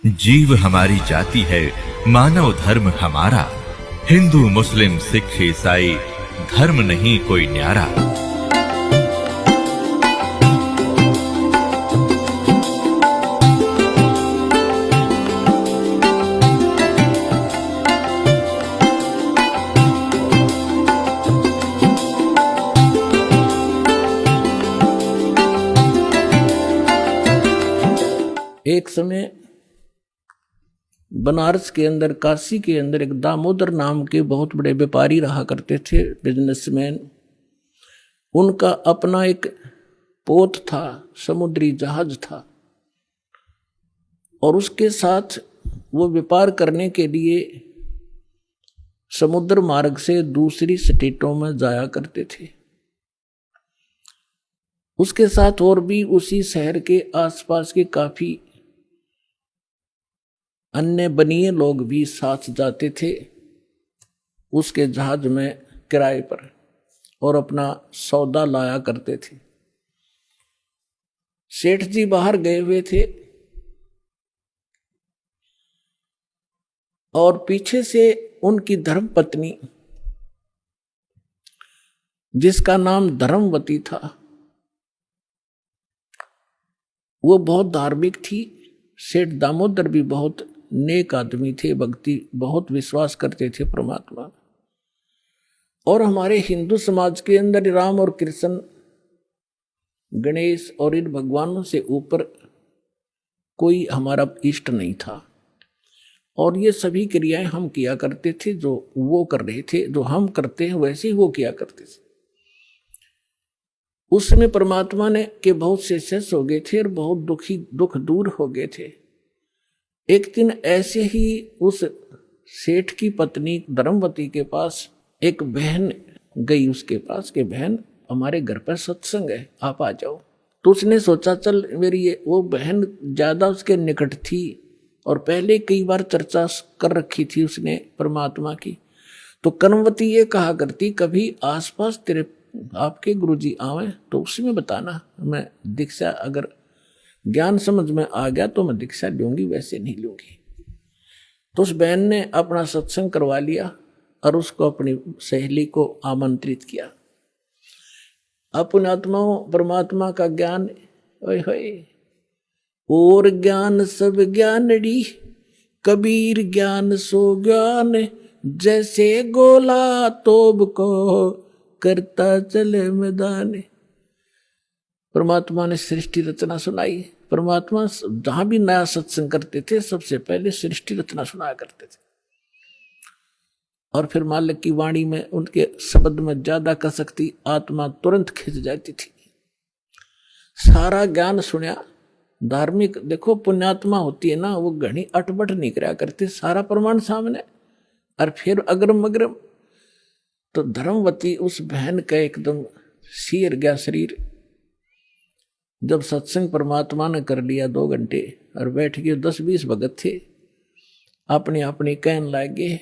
जीव हमारी जाति है, मानव धर्म हमारा। हिंदू मुस्लिम सिख ईसाई धर्म नहीं कोई न्यारा। एक समय बनारस के अंदर, काशी के अंदर एक दामोदर नाम के बहुत बड़े व्यापारी रहा करते थे, बिजनेसमैन। उनका अपना एक पोत था, समुद्री जहाज था, और उसके साथ वो व्यापार करने के लिए समुद्र मार्ग से दूसरी स्टेटों में जाया करते थे। उसके साथ और भी उसी शहर के आसपास के काफी अन्य बनिए लोग भी साथ जाते थे उसके जहाज में किराए पर, और अपना सौदा लाया करते थे। सेठ जी बाहर गए हुए थे और पीछे से उनकी धर्मपत्नी, जिसका नाम धर्मवती था, वो बहुत धार्मिक थी। सेठ दामोदर भी बहुत नेक आदमी थे, भक्ति बहुत विश्वास करते थे परमात्मा। और हमारे हिंदू समाज के अंदर राम और कृष्ण, गणेश और इन भगवानों से ऊपर कोई हमारा इष्ट नहीं था। और ये सभी क्रियाएं हम किया करते थे, जो वो कर रहे थे, जो हम करते हैं वैसे ही वो किया करते थे। उसमें परमात्मा ने के बहुत से शिष्य हो गए थे और बहुत दुख दूर हो गए थे। एक दिन ऐसे ही उस सेठ की पत्नी धर्मवती के पास एक बहन गई उसके पास कि बहन, हमारे घर पर सत्संग है, आप आ जाओ। तो उसने सोचा चल मेरी ये वो बहन ज्यादा उसके निकट थी और पहले कई बार चर्चा कर रखी थी उसने परमात्मा की। तो कर्मवती ये कहा करती, कभी आसपास तेरे आपके गुरुजी आवे तो उसमें बताना, मैं दीक्षा अगर ज्ञान समझ में आ गया तो मैं दीक्षा लूंगी, वैसे नहीं लूंगी। तो उस बहन ने अपना सत्संग करवा लिया और उसको अपनी सहेली को आमंत्रित किया। अपने आत्माओं परमात्मा का ज्ञान, ओए होए, और ज्ञान सब ज्ञानड़ी, कबीर ज्ञान सो ज्ञान, जैसे गोला तोब को करता चले मैदान। परमात्मा ने सृष्टि रचना सुनाई। परमात्मा जहां भी नया सत्संग करते थे सबसे पहले सृष्टि रचना सुनाया करते थे, और फिर मालिक की वाणी में उनके शब्द में ज्यादा कसकती आत्मा तुरंत खिंच जाती थी। सारा ज्ञान सुना। धार्मिक देखो, पुण्यात्मा होती है ना, वो घनी अटबट नहीं करा करती, सारा प्रमाण सामने। और फिर अग्रम अग्रम तो धर्मवती उस बहन का एकदम सिर गया शरीर। जब सत्संग परमात्मा ने कर लिया 2 घंटे और बैठ गए, 10-20 भगत थे, अपनी अपनी कहन लगे।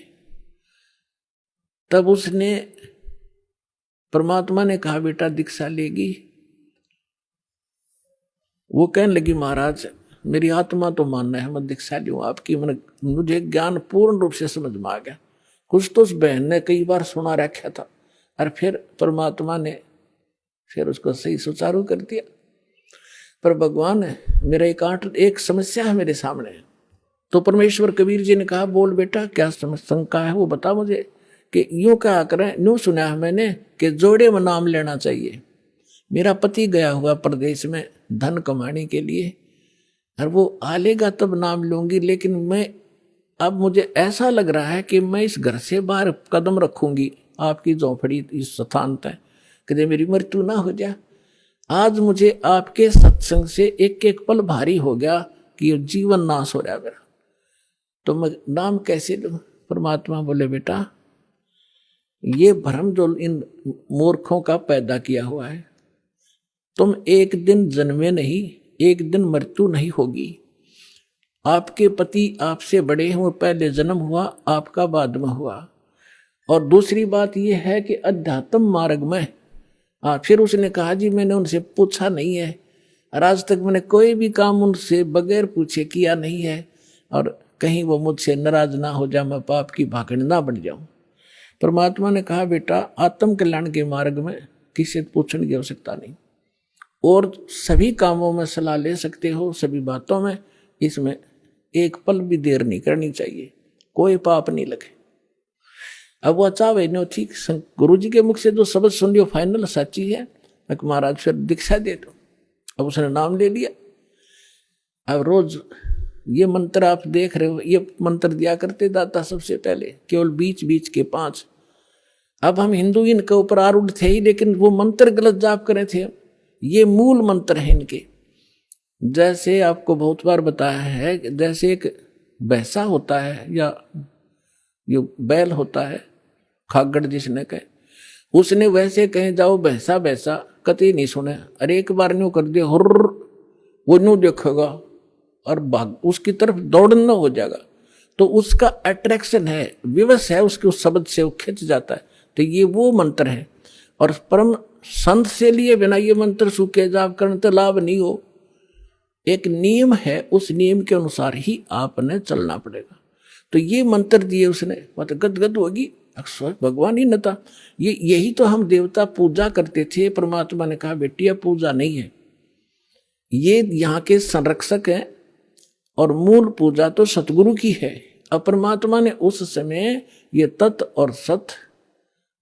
तब उसने परमात्मा ने कहा बेटा दीक्षा लेगी। वो कहने लगी महाराज मेरी आत्मा तो मानना है, मैं दीक्षा लूं आपकी, मुझे ज्ञान पूर्ण रूप से समझ में आ गया। कुछ तो उस बहन ने कई बार सुना रखा था और फिर परमात्मा ने फिर उसको सही सुचारू कर दिया। पर भगवान मेरा एक समस्या है मेरे सामने। तो परमेश्वर कबीर जी ने कहा बोल बेटा क्या शंका है वो बता मुझे। कि यूं कहा करें, यूं सुना है मैंने कि जोड़े में नाम लेना चाहिए। मेरा पति गया हुआ प्रदेश में धन कमाने के लिए, और वो आ लेगा तब नाम लूंगी, लेकिन मैं अब मुझे ऐसा लग रहा है कि मैं इस घर से बाहर कदम रखूंगी आपकी झोंपड़ी इस स्थान तक, कभी मेरी मृत्यु ना हो जाए। आज मुझे आपके सत्संग से एक एक पल भारी हो गया कि ये जीवन नाश हो रहा है मेरा, तो मैं नाम कैसे लूं। परमात्मा बोले बेटा ये भ्रम जो इन मूर्खों का पैदा किया हुआ है, तुम एक दिन जन्मे नहीं, एक दिन मृत्यु नहीं होगी। आपके पति आपसे बड़े हैं, वो पहले जन्म हुआ, आपका बाद में हुआ। और दूसरी बात यह है कि अध्यात्म मार्ग में फिर उसने कहा जी मैंने उनसे पूछा नहीं है, और आज तक मैंने कोई भी काम उनसे बगैर पूछे किया नहीं है। और कहीं वो मुझसे नाराज ना हो जाए, मैं पाप की भागड़ ना बन जाऊं। परमात्मा ने कहा बेटा आत्म कल्याण के मार्ग में किसी से पूछने की आवश्यकता नहीं, और सभी कामों में सलाह ले सकते हो, सभी बातों में, इसमें एक पल भी देर नहीं करनी चाहिए, कोई पाप नहीं लगे। अब वो चाहे नो ठीक, गुरु जी के मुख से जो शब्द सुन लियो फाइनल सच्ची है, महाराज फिर दीक्षा दे दो। अब उसने नाम ले लिया। अब रोज ये मंत्र आप देख रहे हो, ये मंत्र दिया करते दाता सबसे पहले, केवल बीच बीच के 5। अब हम हिंदू इनके ऊपर आरूढ़ थे ही, लेकिन वो मंत्र गलत जाप करे थे। ये मूल मंत्र है इनके। जैसे आपको बहुत बार बताया है, जैसे एक भैंसा होता है या ये बैल होता है, खागड़ जिसने कहे, उसने वैसे कहे जाओ भैंसा भैंसा, कतई नहीं सुने। अरे एक बार न्यू कर दिया हुर्र, वो न्यू देखेगा और भाग उसकी तरफ दौड़ना हो जाएगा। तो उसका अट्रैक्शन है, विवश है उसके उस शब्द से, वो खिंच जाता है। तो ये वो मंत्र है। और परम संत से लिए बिना ये मंत्र सूखे जाप करने तो लाभ नहीं हो। एक नियम है, उस नियम के अनुसार ही आपने चलना पड़ेगा। तो ये मंत्र दिए उसने, मतलब गदगद होगी, अक्सर भगवान ही न था। यही तो हम देवता पूजा करते थे। परमात्मा ने कहा बेटी यह पूजा नहीं है, ये यहाँ के संरक्षक हैं, और मूल पूजा तो सतगुरु की है। अब परमात्मा ने उस समय ये तत् और सत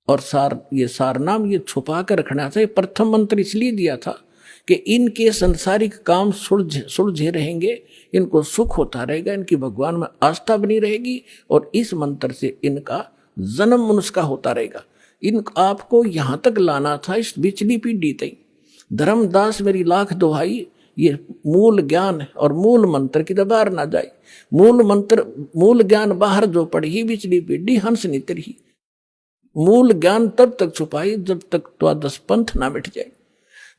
और सार, ये सार नाम ये छुपा कर रखना था। ये प्रथम मंत्र इसलिए दिया था कि इनके संसारिक काम सुलझे रहेंगे, इनको सुख होता रहेगा, इनकी भगवान में आस्था बनी रहेगी, और इस मंत्र से इनका जन्म मनुष्य का होता रहेगा। इन आपको यहाँ तक लाना था, इस बिचली पीढ़ी तक। धर्मदास मेरी लाख दुहाई, ये मूल ज्ञान और मूल मंत्र की बाहर ना जाए। मूल मंत्र मूल ज्ञान बाहर जो पढ़ी, बिचली पीढ़ी हंस नितर ही। मूल ज्ञान तब तक छुपाई जब तक द्वादश पंथ ना मिट जाए।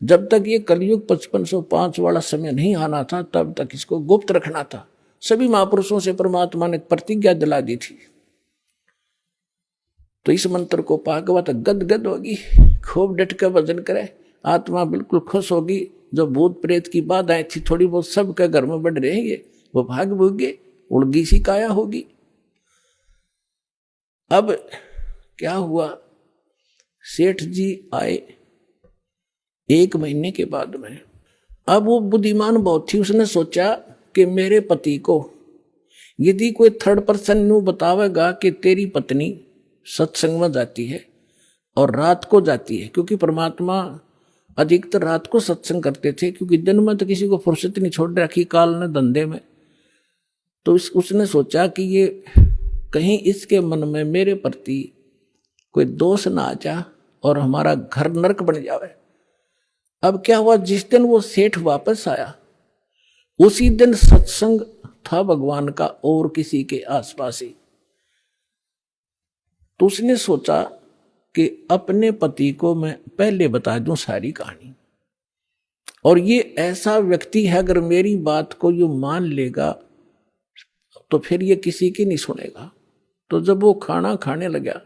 जब तक ये कलयुग 5505 वाला समय नहीं आना था, तब तक इसको गुप्त रखना था। सभी महापुरुषों से परमात्मा ने प्रतिज्ञा दिला दी थी। तो इस मंत्र को पाकवा तो गदगद होगी, खूब डट कर भजन करे, आत्मा बिल्कुल खुश होगी। जो भूत प्रेत की बाधाएं थी थोड़ी बहुत सबके घर में बढ़ रहेंगे, वो भाग भूगे, उड़गी सी काया होगी। अब क्या हुआ, सेठ जी आए 1 महीने के बाद में। अब वो बुद्धिमान बहुत थी, उसने सोचा कि मेरे पति को यदि कोई थर्ड पर्सन नु बतावेगा कि तेरी पत्नी सत्संग में जाती है और रात को जाती है, क्योंकि परमात्मा अधिकतर रात को सत्संग करते थे, क्योंकि दिन में तो किसी को फुर्सत नहीं छोड़ रखी काल ने धंधे में। तो उसने सोचा कि ये कहीं इसके मन में मेरे प्रति कोई दोष ना आ जा और हमारा घर नरक बन जावे। अब क्या हुआ, जिस दिन वो सेठ वापस आया उसी दिन सत्संग था भगवान का और किसी के आसपास ही। तो उसने सोचा कि अपने पति को मैं पहले बता दूं सारी कहानी, और ये ऐसा व्यक्ति है अगर मेरी बात को यूं मान लेगा तो फिर ये किसी की नहीं सुनेगा। तो जब वो खाना खाने लगा,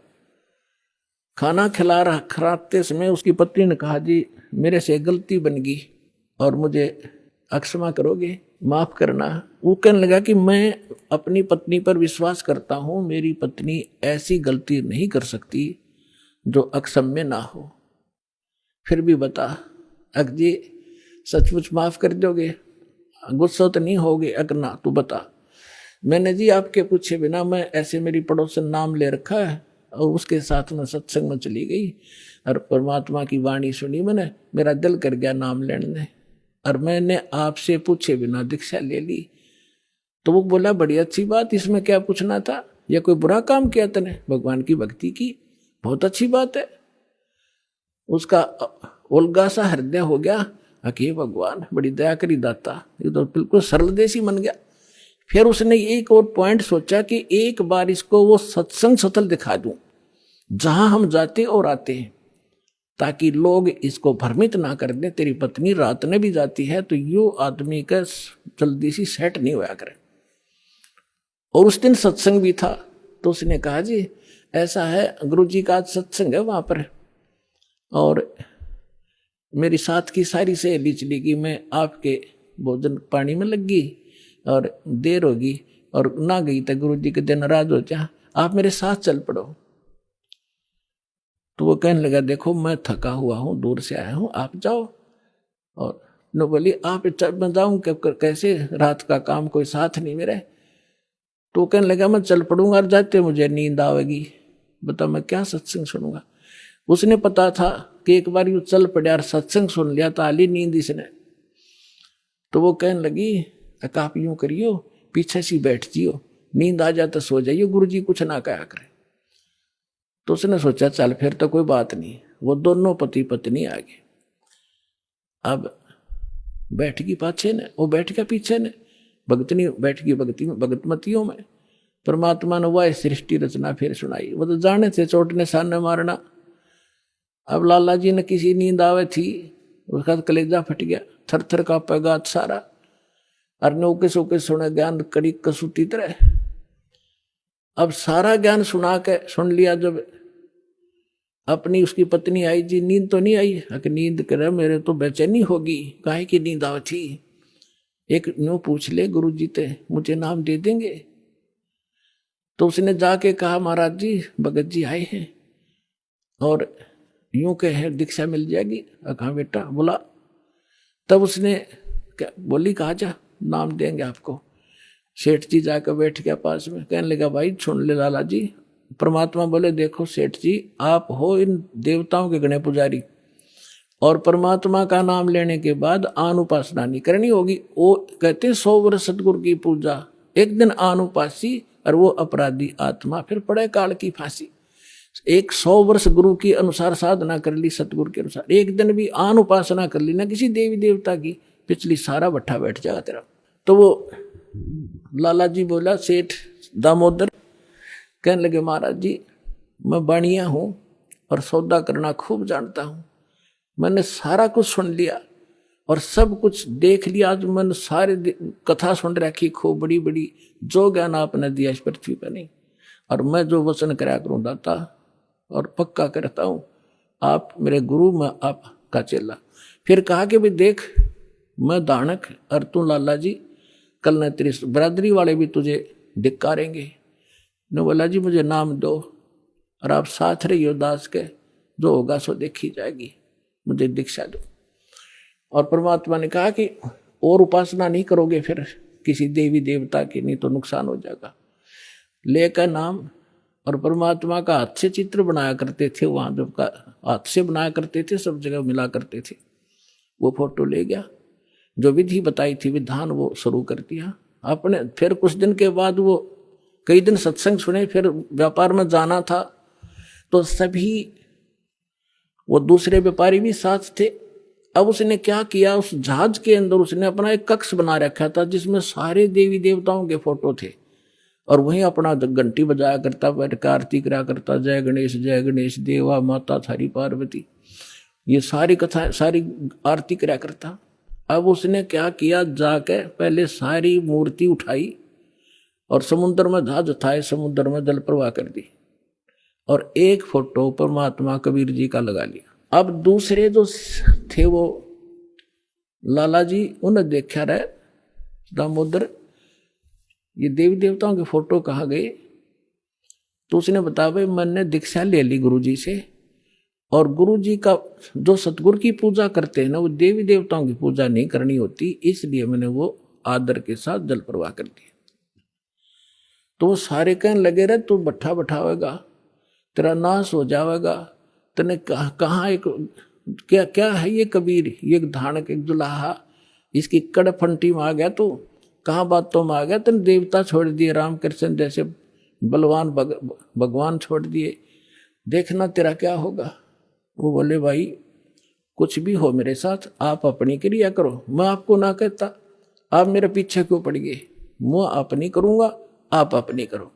खाना खिलाते समय उसकी पत्नी ने कहा जी मेरे से गलती बन गई और मुझे क्षमा करोगे, माफ करना। वो कहने लगा कि मैं अपनी पत्नी पर विश्वास करता हूं, मेरी पत्नी ऐसी गलती नहीं कर सकती जो अक्षम्य ना हो। फिर भी बता अक जी सचमुच माफ कर दोगे, गुस्सा तो नहीं होगे? अगर ना तो बता। मैंने जी आपके पूछे बिना, मैं ऐसे मेरी पड़ोसन नाम ले रखा है और उसके साथ में सत्संग में चली गई और परमात्मा की वाणी सुनी मैंने, मेरा दिल कर गया नाम लेने, और मैंने आपसे पूछे बिना दीक्षा ले ली। तो वो बोला बड़ी अच्छी बात, इसमें क्या पूछना था, या कोई बुरा काम किया तने? भगवान की भक्ति की, बहुत अच्छी बात है। उसका उल्गा सा हृदय हो गया, अके भगवान बड़ी दया करी दाता, ये तो बिल्कुल सरल देसी बन गया। फिर उसने एक और पॉइंट सोचा कि एक बार इसको वो सत्संग स्थल दिखा दूं जहां हम जाते और आते हैं, ताकि लोग इसको भ्रमित ना कर दें तेरी पत्नी रात में भी जाती है, तो यो आदमी का जल्दी सी सेट नहीं होया करे। और उस दिन सत्संग भी था। तो उसने कहा जी ऐसा है, गुरु जी का आज सत्संग है वहां पर, और मेरी साथ की सारी सहेली चली गई, मैं आपके भोजन पानी में लग गई और देर होगी, और ना गई तो गुरु जी के दिन नाराज हो जा, आप मेरे साथ चल पड़ो। तो वो कहने लगा देखो मैं थका हुआ हूं, दूर से आया हूं, आप जाओ। और नो बोली आप मैं जाऊं कैसे, रात का काम, कोई साथ नहीं मेरे। तो कहने लगा मैं चल पड़ूंगा और जाते मुझे नींद आवेगी, बता मैं क्या सत्संग सुनूंगा। उसने पता था कि एक बार यूं चल पड़ा और सत्संग सुन लिया तो आली नींद इसने। तो वो कहने लगी आप यूं करियो, पीछे से बैठ जियो, नींद आ जाता सो जाइयो, गुरु जी कुछ ना कहा करे। तो उसने सोचा चल फिर तो कोई बात नहीं। वो दोनों पति पत्नी आ गए। अब बैठ गई पाछे ने, वो बैठ गया पीछे ने, भगतनी बैठ गई भगतमतियों में। परमात्मा ने वह सृष्टि रचना फिर सुनाई। वो तो जाने थे चोट ने सामने मारना। अब लाला जी ने किसी नींद आवे थी, उसका कलेजा फट गया, थर थर का पैगात सारा, और नौके सोके सुने ज्ञान कड़ी कसूती तरह। अब सारा ज्ञान सुन लिया। जब अपनी उसकी पत्नी आई, जी नींद तो नहीं आई, कि नींद करे मेरे तो बेचैनी होगी, काहे की नींद आवे थी, एक न्यू पूछ ले गुरु जी ते मुझे नाम दे देंगे। तो उसने जाके कहा महाराज जी भगत जी आए हैं और यूं कहे दीक्षा मिल जाएगी। कहा बेटा बोला। तब उसने बोली कहा जा नाम देंगे आपको। सेठ जी जाकर बैठ गया पास में, कहने लगा भाई सुन ले लाला जी। परमात्मा बोले देखो सेठ जी आप हो इन देवताओं के गणे पुजारी, और परमात्मा का नाम लेने के बाद आन उपासना नहीं करनी होगी। वो कहते 100 वर्ष सतगुरु की पूजा, एक दिन आन उपासी और वो अपराधी आत्मा फिर पड़े काल की फांसी। 100 वर्ष गुरु की अनुसार साधना कर ली, सतगुरु के अनुसार, एक दिन भी आन उपासना कर ली ना किसी देवी देवता की, पिछली सारा भट्ठा बैठ जाएगा तेरा। तो वो लाला जी बोला सेठ दामोदर, कहने लगे महाराज जी मैं बाणिया हूं और सौदा करना खूब जानता हूं, मैंने सारा कुछ सुन लिया और सब कुछ देख लिया। आज मैंने सारे कथा सुन रखी खूब बड़ी बड़ी, जो ज्ञान आपने दिया इस पृथ्वी पर नहीं, और मैं जो वचन कराया करूं दाता और पक्का करता हूं, आप मेरे गुरु, मैं आपका चेला। फिर कहा कि भाई देख मैं दानक और तू लाला जी, कल न तेरी बरादरी वाले भी तुझे धिक्कारेंगे। ने बोला जी मुझे नाम दो और आप साथ रहियो दास के, जो होगा सो देखी जाएगी, मुझे दीक्षा दो। और परमात्मा ने कहा कि और उपासना नहीं करोगे फिर किसी देवी देवता की, नहीं तो नुकसान हो जाएगा। लेकर नाम, और परमात्मा का हाथ से चित्र बनाया करते थे, वहां जब का हाथ से बनाया करते थे, सब जगह मिला करते थे। वो फोटो ले गया, जो विधि बताई थी विधान वो शुरू कर दिया आपने। फिर कुछ दिन के बाद वो कई दिन सत्संग सुने, फिर व्यापार में जाना था तो सभी वो दूसरे व्यापारी भी साथ थे। अब उसने क्या किया, उस जहाज के अंदर उसने अपना एक कक्ष बना रखा था जिसमें सारे देवी देवताओं के फोटो थे, और वहीं अपना घंटी बजाया करता, बैठ कर आरती करा करता, जय गणेश देवा माता थारी पार्वती, ये सारी कथा सारी आरती करा करता। अब उसने क्या किया, जाके पहले सारी मूर्ति उठाई और समुद्र में जहाज उठाए, समुद्र में जल प्रवाह कर दी, और एक फोटो परमात्मा कबीर जी का लगा लिया। अब दूसरे जो थे वो लाला जी, उन्हें देखा रहे दामोदर ये देवी देवताओं के फोटो कहाँ गए। तो उसने बताया भाई मैंने दीक्षा ले ली गुरु जी से, और गुरु जी का जो सतगुरु की पूजा करते हैं ना, वो देवी देवताओं की पूजा नहीं करनी होती, इसलिए मैंने वो आदर के साथ जल प्रवाह कर दिया। तो वो सारे कहने लगे रहे तू भट्ठा बैठावेगा, तेरा नाश हो जाएगा, तने कहाँ एक क्या क्या है ये कबीर, ये धानक एक दुलाहा, इसकी कड़फंटी में आ गया तू, कहाँ बातों में आ गया, तने देवता छोड़ दिए, रामकृष्ण जैसे बलवान भगवान छोड़ दिए, देखना तेरा क्या होगा। वो बोले भाई कुछ भी हो मेरे साथ, आप अपनी क्रिया करो, मैं आपको ना कहता, आप मेरे पीछे क्यों पड़ गए, मैं अपनी करूंगा, आप अपनी करो।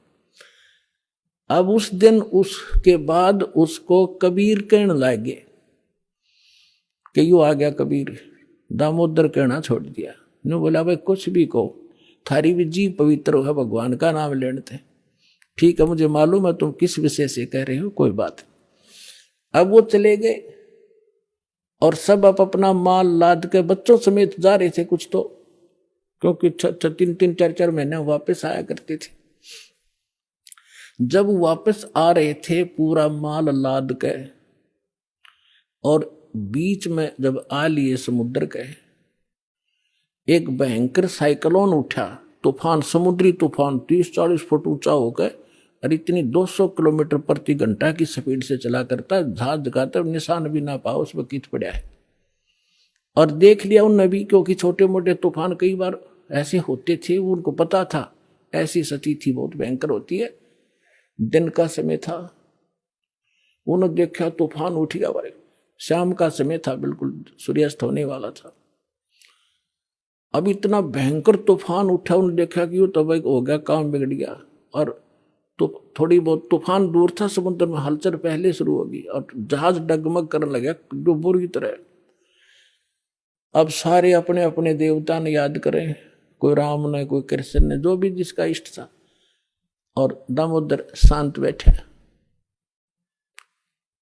अब उस दिन उसके बाद उसको कबीर कहने लगे कि यू आ गया कबीर, दामोदर कहना छोड़ दिया। ने बोला भाई कुछ भी कहो, थारी भी जी पवित्र है, भगवान का नाम लेने थे, ठीक है मुझे मालूम है तुम किस विषय से कह रहे हो, कोई बात। अब वो चले गए और सब अपना माल लाद के बच्चों समेत जा रहे थे कुछ तो, क्योंकि 3-4 महीने वापस आया करते थे। जब वापस आ रहे थे पूरा माल लाद के, और बीच में जब आ लिए समुद्र के, एक भयंकर साइक्लोन उठा, तूफान, समुद्री तूफान 30-40 फुट ऊंचा होकर, और इतनी 200 किलोमीटर प्रति घंटा की स्पीड से चला करता, जहाज का तो निशान भी ना पाओ उसमें कित पड़ा है। और देख लिया उन नबी, क्योंकि छोटे मोटे तूफान कई बार ऐसे होते थे, उनको पता था ऐसी स्थिति थी बहुत भयंकर होती है। दिन का समय था, उन्होंने देखा तूफान उठ गया भाई, शाम का समय था, बिल्कुल सूर्यास्त होने वाला था। अब इतना भयंकर तूफान उठा, उन्होंने देखा कि वो तो भाई हो गया, काम बिगड़ गया। और तो थोड़ी बहुत तूफान दूर था, समुद्र में हलचल पहले शुरू होगी और जहाज डगमग करने लगा जो बुरी तरह। अब सारे अपने अपने देवता ने याद करें, कोई राम ने, कोई कृष्ण ने, जो भी जिसका इष्ट था, और दामोदर शांत बैठे।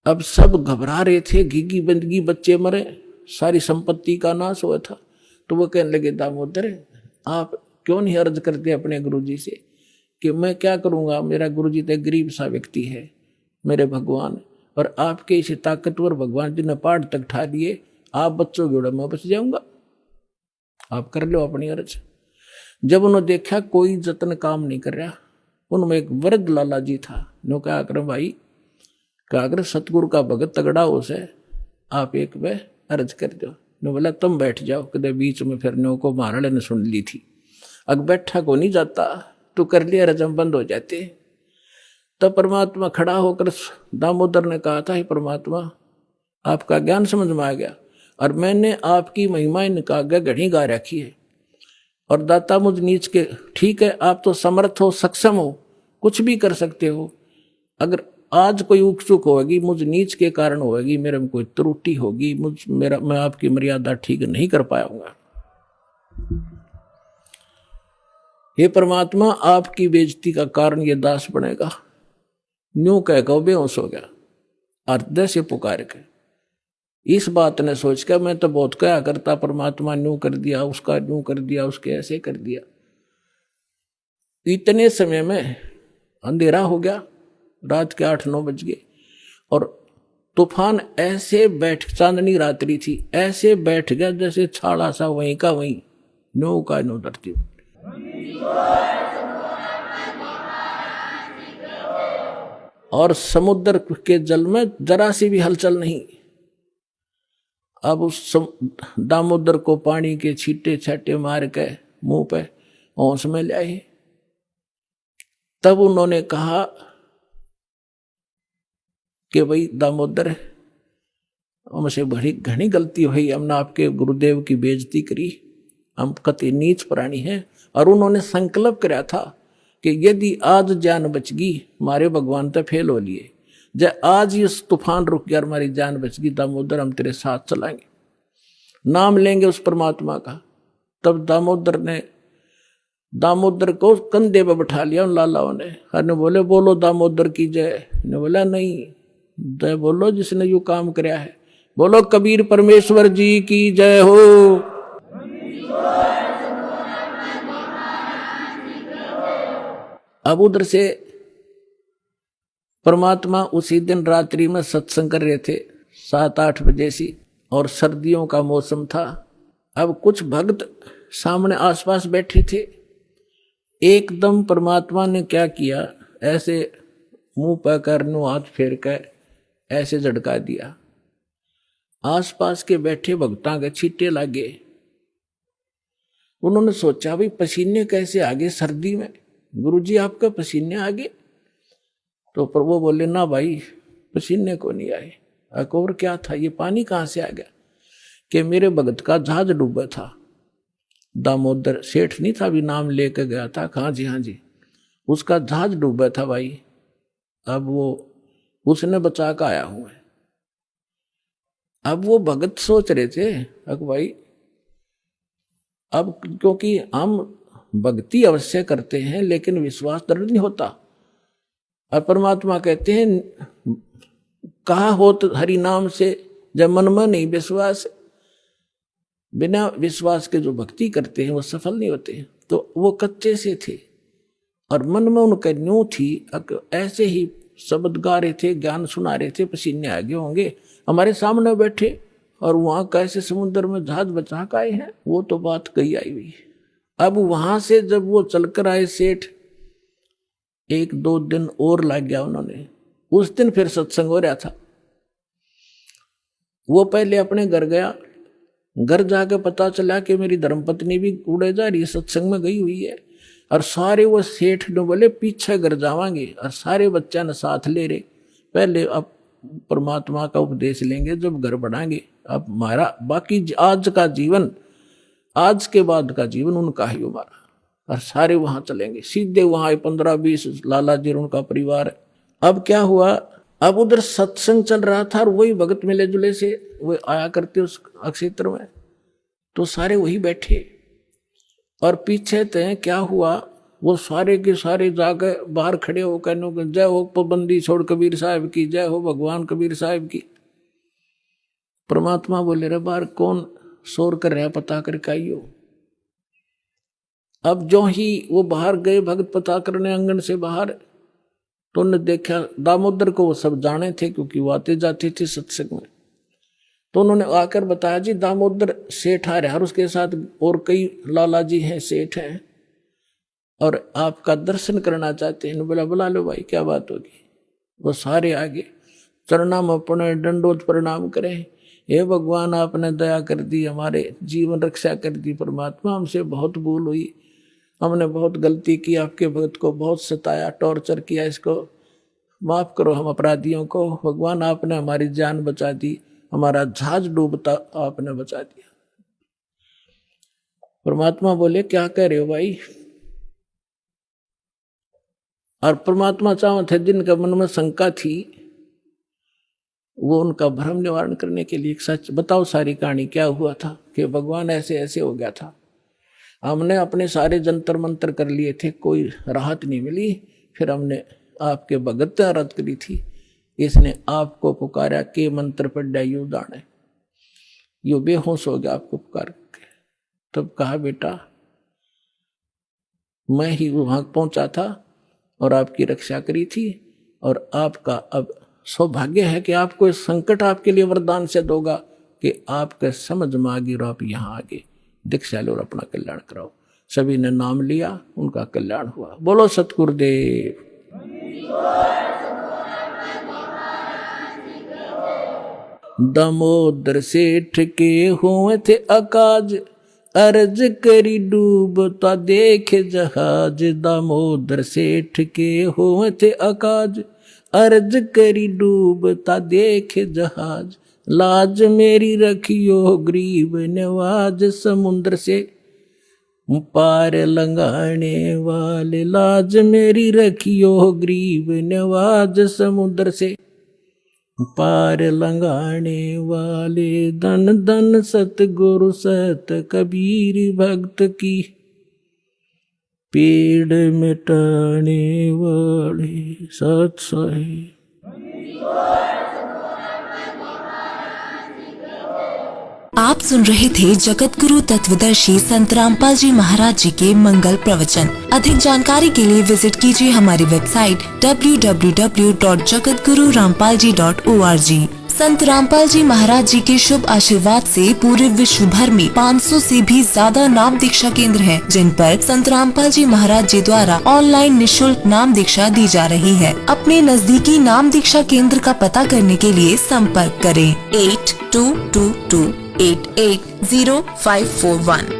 अब सब घबरा रहे थे, घिगी बंदगी, बच्चे मरे, सारी संपत्ति का नाश हुआ था। तो वो कहने लगे, दामोदर आप क्यों नहीं अर्ज करते अपने गुरुजी से कि मैं क्या करूंगा, मेरा गुरुजी तो गरीब सा व्यक्ति है, मेरे भगवान, और आपके इसे ताकतवर भगवान जी ने पहाड़ तक ठा दिए, आप बच्चों के मैं बच जाऊंगा, आप कर लो अपनी अर्ज। जब उन्होंने देखा कोई जतन काम नहीं कर रहा, उनमें एक वृद्ध लाला जी था, नो क्या कर भाई, क्या अगर सतगुरु का भगत तगड़ा हो से आप एक वे अर्ज कर दो। नो बोला तुम बैठ जाओ, कदे बीच में फिर नो को महाराज ने सुन ली थी, अग बैठा को नहीं जाता, तो कर लिया रजम बंद हो जाते। तब परमात्मा खड़ा होकर दामोदर ने कहा था, हे परमात्मा आपका ज्ञान समझ में आ गया, और मैंने आपकी महिमाएं निकाल घड़ी गा रखी है, और दाता मुझ नीच के, ठीक है आप तो समर्थ हो, सक्षम हो, कुछ भी कर सकते हो, अगर आज कोई उक चुक होगी मुझ नीच के कारण होगी, मेरे में कोई त्रुटि होगी, मैं आपकी मर्यादा ठीक नहीं कर पाऊंगा। हे परमात्मा आपकी बेइज्जती का कारण ये दास बनेगा। न्यू कह गो बेहोश हो गया, हृदय से पुकार के इस बात ने सोच कर मैं तो बहुत क्या करता, परमात्मा न्यू कर दिया, उसका न्यू कर दिया, उसके ऐसे कर दिया। इतने समय में अंधेरा हो गया, रात के 8-9 बज गए, और तूफान ऐसे बैठ, चांदनी रात्रि थी, ऐसे बैठ गया जैसे छाड़ा सा वहीं का वहीं, नो का नो धरती। और समुद्र के जल में जरा सी भी हलचल नहीं। अब उस दामोदर को पानी के छींटे छाटे मार के मुंह पे होश में लाए। तब उन्होंने कहा कि भाई दामोदर हमसे बड़ी घनी गलती हुई, हमने आपके गुरुदेव की बेइज्जती करी, हम कति नीच प्राणी हैं। और उन्होंने संकल्प कराया था कि यदि आज जान बच गई, हमारे भगवान तो फेल हो लिए, जब आज ये तूफान रुक गया, हमारी जान बच गई, दामोदर हम तेरे साथ चलाएंगे, नाम लेंगे उस परमात्मा का। तब दामोदर को कंधे पे बैठा लिया उन लालाओं ने, हर ने बोले बोलो दामोदर की जय। ने बोला नहीं, जय बोलो जिसने यू काम कराया है, बोलो कबीर परमेश्वर जी की जय हो। अब उधर से परमात्मा उसी दिन रात्रि में सत्संग कर रहे थे 7-8 बजे सी, और सर्दियों का मौसम था। अब कुछ भक्त सामने आसपास बैठे थे, एकदम परमात्मा ने क्या किया, ऐसे मुंह पर कर नो हाथ फेर कर ऐसे झटका दिया, आसपास के बैठे भक्तां के छींटे लागे। उन्होंने सोचा भाई पसीने कैसे आगे सर्दी में, गुरुजी आपका पसीने आगे? तो प्रभु बोले ना भाई पसीने को नहीं आए। और क्या था, ये पानी कहाँ से आ गया? कि मेरे भगत का जहाज डूबा था, दामोदर सेठ नहीं था, भी नाम लेकर गया था, हाँ जी, उसका जहाज डूबा था भाई, अब वो उसने बचा कर आया हूं। अब वो भगत सोच रहे थे भाई, अब क्योंकि हम भक्ति अवश्य करते हैं लेकिन विश्वास दृढ़ नहीं होता, और परमात्मा कहते हैं कहा हो तो हरि नाम से, जब मन में नहीं विश्वास, बिना विश्वास के जो भक्ति करते हैं वो सफल नहीं होते। तो वो कच्चे से थे और मन में उनका न्यू थी, ऐसे ही शब्द गा रहे थे, ज्ञान सुना रहे थे, पसीने आगे होंगे, हमारे सामने बैठे और वहां कैसे समुद्र में जहाज बचा के आए हैं, वो तो बात कही आई हुई। अब वहां से जब वो चलकर आए सेठ, 1-2 दिन और लग गया उन्होंने। उस दिन फिर सत्संग हो रहा था। वो पहले अपने घर गया, घर जाके पता चला कि मेरी धर्मपत्नी भी उड़े जा रही है, सत्संग में गई हुई है। और सारे वो सेठ ने बोले पीछे घर जावांगे, और सारे बच्चा ने साथ ले रहे, पहले अब परमात्मा का उपदेश लेंगे जब घर बढ़ाएंगे। अब हमारा बाकी आज का जीवन, आज के बाद का जीवन उनका ही हमारा, और सारे वहां चलेंगे। सीधे वहां 15-20 लाला जी और उनका परिवार। अब क्या हुआ, अब उधर सत्संग चल रहा था और वही भगत मिले जुले से वो आया करते उस क्षेत्र में, तो सारे वही बैठे। और पीछे थे क्या हुआ, वो सारे के सारे जाकर बाहर खड़े हो कहने जय हो पाबंदी छोड़ कबीर साहब की, जय हो भगवान कबीर साहब की। परमात्मा बोले रे बाहर कौन शोर कर रहा, पता करके आइयो। अब जो ही वो बाहर गए भगत पता करने आंगन से बाहर, तो उन्होंने देखा दामोदर को, वो सब जाने थे क्योंकि वो आते जाते थे सत्संग में। तो उन्होंने आकर बताया जी दामोदर सेठ आ रहा है और उसके साथ और कई लाला जी हैं, सेठ हैं, और आपका दर्शन करना चाहते हैं। बोला बुला लो भाई, क्या बात होगी। वो सारे आगे चरणा में अपने दंडोत प्रणाम करें, हे भगवान आपने दया कर दी, हमारे जीवन रक्षा कर दी। परमात्मा हमसे बहुत भूल हुई, हमने बहुत गलती की, आपके भक्त को बहुत सताया, टॉर्चर किया, इसको माफ करो हम अपराधियों को। भगवान आपने हमारी जान बचा दी, हमारा जहाज डूबता आपने बचा दिया। परमात्मा बोले क्या कह रहे हो भाई। और परमात्मा चाहते थे जिनका मन में शंका थी वो उनका भ्रम निवारण करने के लिए सच बताओ सारी कहानी क्या हुआ था, कि भगवान ऐसे ऐसे हो गया था। हमने अपने सारे जंतर मंतर कर लिए थे, कोई राहत नहीं मिली। फिर हमने आपके भगत आराध करी थी, इसने आपको पुकारा के मंत्र पढ़ा यू दाने, यो बेहोश हो गया आपको पुकार के। तब कहा बेटा मैं ही वहां पहुंचा था और आपकी रक्षा करी थी, और आपका अब सौभाग्य है कि आपको इस संकट आपके लिए वरदान से दोगा कि आपके समझ में आ गई और आप यहाँ आगे दीक्षा लो और अपना कल्याण कराओ। सभी ने नाम लिया, उनका कल्याण हुआ। बोलो सतगुरुदेव। दामोदर सेठ के हुए थे अकाज, अर्ज करी डूबता देखे जहाज। दामोदर सेठ के हुए थे अकाज, अर्ज करी डूबता देखे जहाज। लाज मेरी रखियो गरीब नवाज, समुद्र से पार लंघाने वाले। लाज मेरी रखियो गरीब नवाज, समुद्र से पार लंघाने वाले। धन धन सतगुरु सत कबीर भक्त की, पेड़ मिटाने वाले सत साहिब। आप सुन रहे थे जगत गुरु तत्वदर्शी संत रामपाल जी महाराज जी के मंगल प्रवचन। अधिक जानकारी के लिए विजिट कीजिए हमारी वेबसाइट www.jagatgururampalji.org। संत रामपाल जी महाराज जी के शुभ आशीर्वाद से पूरे विश्व भर में 500 से भी ज्यादा नाम दीक्षा केंद्र हैं, जिन पर संत रामपाल जी महाराज जी द्वारा ऑनलाइन निशुल्क नाम दीक्षा दी जा रही है। अपने नजदीकी नाम दीक्षा केंद्र का पता करने के लिए संपर्क करें 8222880541।